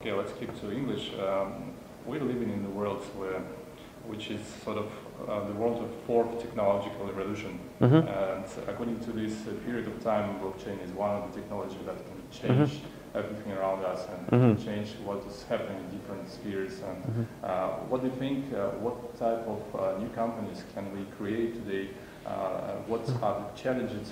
Okay, let's keep to English. We're living in the world which is sort of the world of fourth technological revolution. And according to this period of time, blockchain is one of the technologies that can change everything around us and can change what is happening in different spheres. And what do you think, what type of new companies can we create today? What are the challenges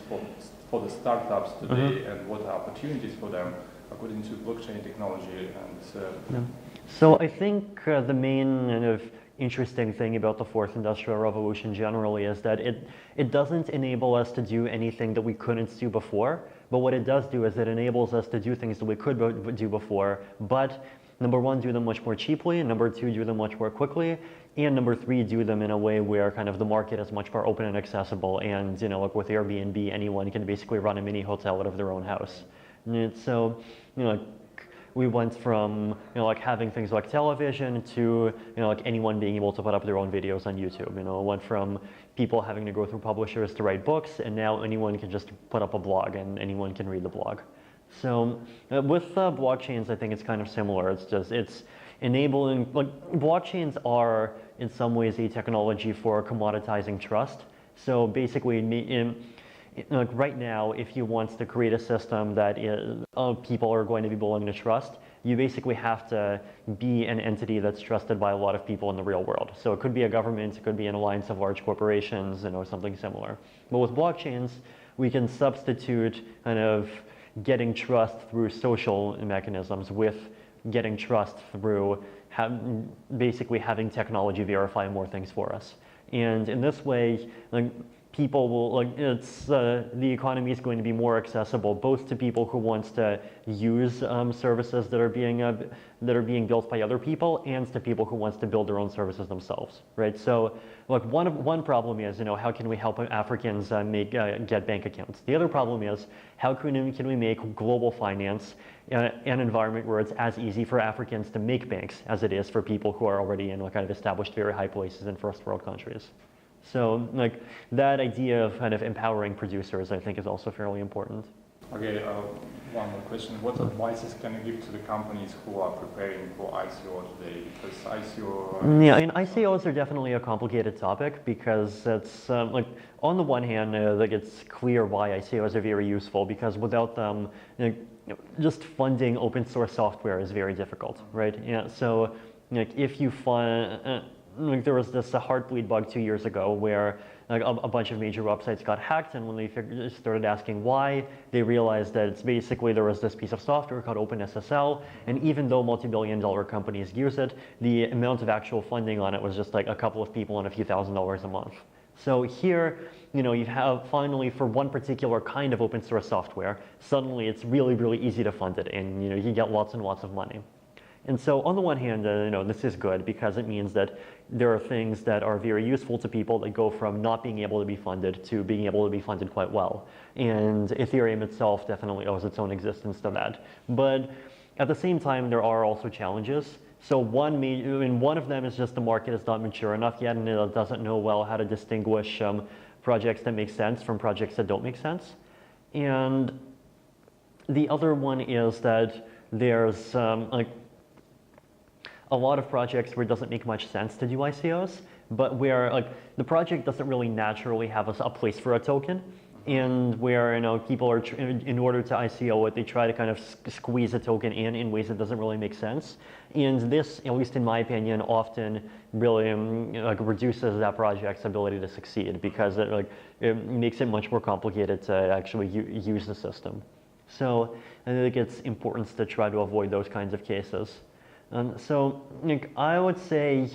for the startups today and what are opportunities for them according to blockchain technology? And So I think the main kind of interesting thing about the fourth industrial revolution generally is that it doesn't enable us to do anything that we couldn't do before, but what it does do is it enables us to do things that we could do before, but number one, do them much more cheaply, and number two, do them much more quickly, and number three, do them in a way where kind of the market is much more open and accessible, and like with Airbnb, anyone can basically run a mini hotel out of their own house. And so, we went from like having things like television to like anyone being able to put up their own videos on YouTube. Went from people having to go through publishers to write books, and now anyone can just put up a blog and anyone can read the blog. So with blockchains, I think it's kind of similar. It's enabling, like blockchains are in some ways a technology for commoditizing trust. So basically, like right now, if you want to create a system that people are going to be willing to trust, you basically have to be an entity that's trusted by a lot of people in the real world. So it could be a government, it could be an alliance of large corporations, something similar. But with blockchains, we can substitute kind of getting trust through social mechanisms with getting trust through basically having technology verify more things for us. And in this way, like, people will, the economy is going to be more accessible both to people who want to use services that are being built by other people and to people who want to build their own services themselves, right? So, look, one problem is, how can we help Africans get bank accounts? The other problem is, how can we make global finance an environment where it's as easy for Africans to make banks as it is for people who are already in kind of established very high places in first world countries. So, like, that idea of kind of empowering producers, I think, is also fairly important. Okay, one more question. What advices can you give to the companies who are preparing for ICO today? Because ICO... Yeah, and ICOs are definitely a complicated topic because it's, like, on the one hand, like, it's clear why ICOs are very useful because without them, just funding open source software is very difficult, right? Yeah, so, like, if you fund... there was this Heartbleed bug 2 years ago where like a bunch of major websites got hacked, and when they started asking why, they realized that it's basically there was this piece of software called OpenSSL, and even though multi-billion-dollar companies use it, the amount of actual funding on it was just like a couple of people and a few $1,000s a month. So here, you have finally for one particular kind of open source software, suddenly it's really, really easy to fund it, and you can get lots and lots of money. And so on the one hand, this is good because it means that there are things that are very useful to people that go from not being able to be funded to being able to be funded quite well. And Ethereum itself definitely owes its own existence to that. But at the same time, there are also challenges. So one of them is just the market is not mature enough yet, and it doesn't know well how to distinguish projects that make sense from projects that don't make sense. And the other one is that there's a lot of projects where it doesn't make much sense to do ICOs, but where like the project doesn't really naturally have a place for a token, and where people are in order to ICO it, they try to kind of squeeze a token in ways that doesn't really make sense. And this, at least in my opinion, often really reduces that project's ability to succeed because it makes it much more complicated to actually use the system. So I think it's important to try to avoid those kinds of cases. So I would say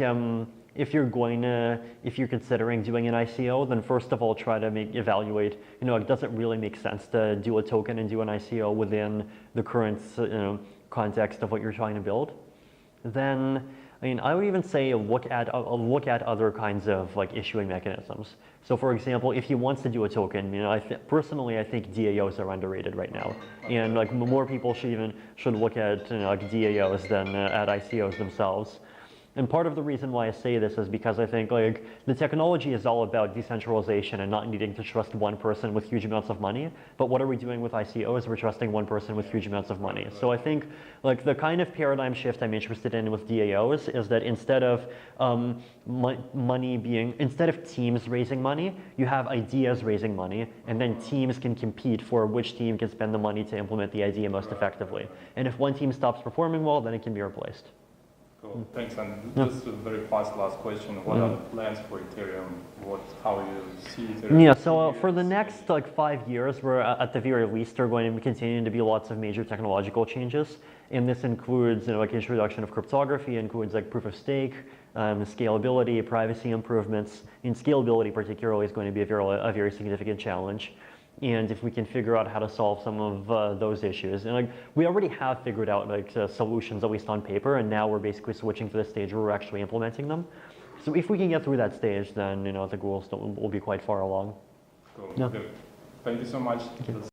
if you're considering doing an ICO, then first of all try to evaluate, it doesn't really make sense to do a token and do an ICO within the current context of what you're trying to build. Then I would even say look at other kinds of like issuing mechanisms. So for example, if you want to do a token, personally I think DAOs are underrated right now, and more people should look at like DAOs than at ICOs themselves. And part of the reason why I say this is because I think like the technology is all about decentralization and not needing to trust one person with huge amounts of money. But what are we doing with ICOs? We're trusting one person with huge amounts of money. So I think like the kind of paradigm shift I'm interested in with DAOs is that instead of instead of teams raising money, you have ideas raising money, and then teams can compete for which team can spend the money to implement the idea most effectively. And if one team stops performing well, then it can be replaced. Cool. Thanks. And just a very fast last question. What are the plans for Ethereum? How you see Ethereum? Yeah, so for the next like 5 years, we're at the very least are going to be continuing to be lots of major technological changes. And this includes like introduction of cryptography, includes like proof of stake, scalability, privacy improvements. And scalability particularly is going to be a very significant challenge. And if we can figure out how to solve some of those issues, and like we already have figured out like solutions at least on paper, and now we're basically switching to the stage where we're actually implementing them. So if we can get through that stage, then I think we'll be quite far along. Cool. Yeah. Okay. Thank you so much.